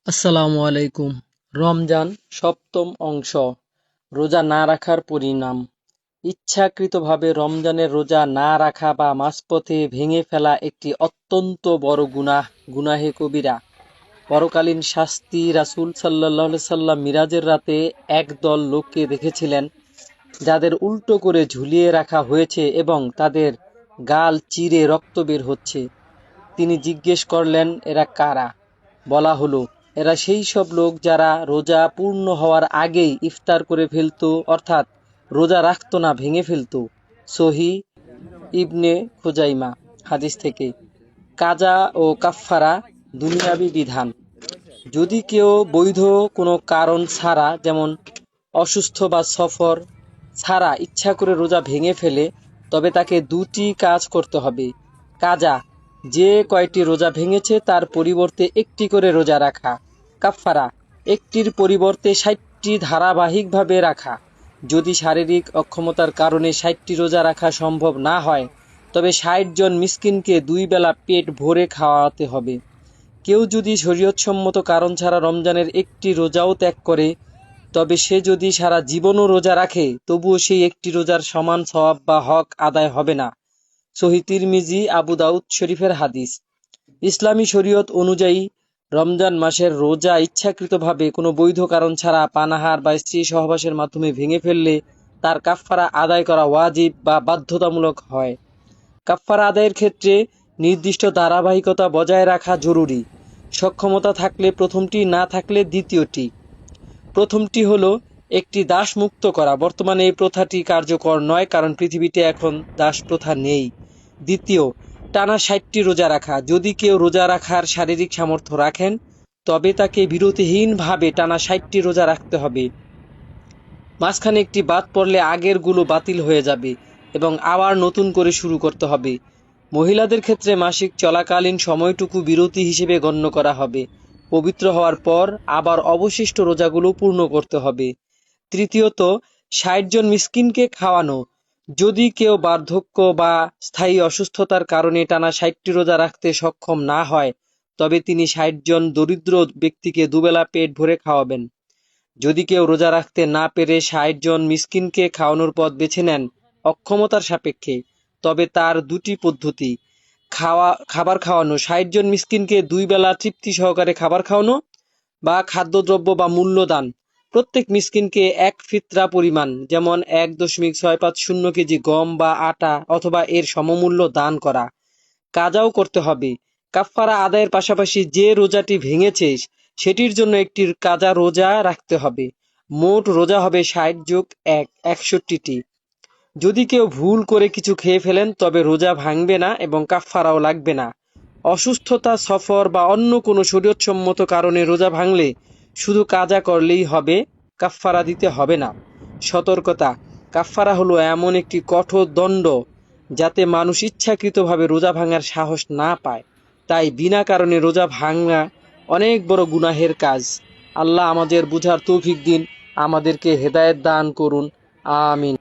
আসসালামু আলাইকুম। রমজান সপ্তম অংশ। রোজা না রাখার পরিণাম। ইচ্ছাকৃতভাবে রমজানের রোজা না রাখা বা মাঝপথে ভেঙে ফেলা একটি অত্যন্ত বড় গুনাহে কবিরা। পরকালীন শাস্তি। রাসূল সাল্লাল্লাহু আলাইহি সাল্লাম মিরাজের রাতে একদল লোককে দেখেছিলেন যাদের উল্টো করে ঝুলিয়ে রাখা হয়েছে এবং তাদের গাল চিরে রক্ত বের হচ্ছে। তিনি জিজ্ঞেস করলেন, এরা কারা? বলা হলো, এরা সেই সব লোক যারা রোজা পূর্ণ হওয়ার আগেই ইফতার করে ফেলতো, অর্থাৎ রোজা রাখতো না, ভেঙে ফেলতো। সহিহ ইবনে খুজাইমা হাদিস থেকে। কাজা ও কাফফারা। দুনিয়াবি বিধান। যদি কেউ বৈধ কোনো কারণ ছাড়া, যেমন অসুস্থ বা সফর ছাড়া ইচ্ছা করে রোজা ভেঙে ফেলে, তবে তাকে দুটি কাজ করতে হবে। কাজা, যে কয়টি রোজা ভেঙেছে তার পরিবর্তে একটি করে রোজা রাখা। কাফফারা, একটির পরিবর্তে ৬০টি ধারাবাহিকভাবে রাখা। যদি শারীরিক অক্ষমতার কারণে ৬০টি রোজা রাখা সম্ভব না হয়, তবে ৬০ জন মিসকিনকে ২ বেলা পেট ভরে খাওয়াতে হবে। কেউ যদি শরীয়তসম্মত কারণ ছাড়া রমজানের একটি রোজাও ত্যাগ করে, তবে সে যদি সারা জীবনও রোজা রাখে, তবুও সেই একটি রোজার সমান সওয়াব বা হক আদায় হবে না। সহিহ তিরমিজি, আবু দাউদ শরীফের হাদিস। ইসলামী শরীয়ত অনুযায়ী রমজান মাসের রোজা ইচ্ছাকৃতভাবে কোনো বৈধ কারণ ছাড়া পানাহার বা স্ত্রী সহবাসের মাধ্যমে ভেঙে ফেললে তার কাফফারা আদায় করা ওয়াজিব বা বাধ্যতামূলক হয়। কাফফারা আদায়ের ক্ষেত্রে নির্দিষ্ট ধারাবাহিকতা বজায় রাখা জরুরি। সক্ষমতা থাকলে প্রথমটি, না থাকলে দ্বিতীয়টি। প্রথমটি হলো একটি দাস মুক্ত করা। বর্তমানে এই প্রথাটি কার্যকর নয়, কারণ পৃথিবীতে এখন দাস প্রথা নেই। দ্বিতীয়, টানা ৬০টি রোজা রাখা। যদি কেউ রোজা রাখার শারীরিক সামর্থ্য রাখেন, তবে তাকে বিরতিহীনভাবে টানা ৬০টি রোজা রাখতে হবে। মাঝখানে একটি বাদ পড়লে আগের গুলো বাতিল হয়ে যাবে এবং আবার নতুন করে শুরু করতে হবে। মহিলাদের ক্ষেত্রে মাসিক চলাকালীন সময়টুকু বিরতি হিসেবে গণ্য করা হবে। পবিত্র হওয়ার পর আবার অবশিষ্ট রোজাগুলো পূর্ণ করতে হবে। তৃতীয়ত, ৬০ জন মিসকিনকে খাওয়ানো। যদি কেউ বার্ধক্য বা স্থায়ী অসুস্থতার কারণে টানা ৬০টি রোজা রাখতে সক্ষম না হয়, তবে তিনি ৬০ জন দরিদ্র ব্যক্তিকে দুবেলা পেট ভরে খাওয়াবেন। যদি কেউ রোজা রাখতে না পেরে ৬০ জন মিসকিনকে খাওয়ানোর পথ বেছে নেন অক্ষমতার সাপেক্ষে, তবে তার দুটি পদ্ধতি। খাবার খাওয়ানো, ৬০ জন মিসকিনকে ২ বেলা তৃপ্তি সহকারে খাবার খাওয়ানো, বা খাদ্যদ্রব্য বা মূল্যদান। প্রত্যেক মিসকিনকে ১ ফিতরা পরিমাণ, যেমন ১.৬৫০ কেজি গম বা আটা অথবা এর সমমূল্য দান করা। কাজাও করতে হবে। কাফফারা আদায়ের পাশাপাশি যে রোজাটি ভেঙেছে সেটির জন্য একটি কাজা রোজা রাখতে হবে। মোট রোজা হবে ৬০ যোগ ১, ৬১টি। যদি কেউ ভুল করে কিছু খেয়ে ফেলেন, তবে রোজা ভাঙবে না এবং কাফফারাও লাগবে না। অসুস্থতা, সফর বা অন্য কোনো শরীয়তসম্মত কারণে রোজা ভাঙলে শুধু কাজা করলেই হবে, কাফফারা দিতে হবে না। সতর্কতা: কাফফারা হলো এমন একটি কঠোর দণ্ড যাতে মানুষ ইচ্ছাকৃতভাবে রোজা ভাঙার সাহস না পায়। তাই বিনা কারণে রোজা ভাঙা অনেক বড় গুনাহের কাজ। আল্লাহ আমাদের বুঝার তৌফিক দিন, আমাদেরকে হেদায়েত দান করুন। আমিন।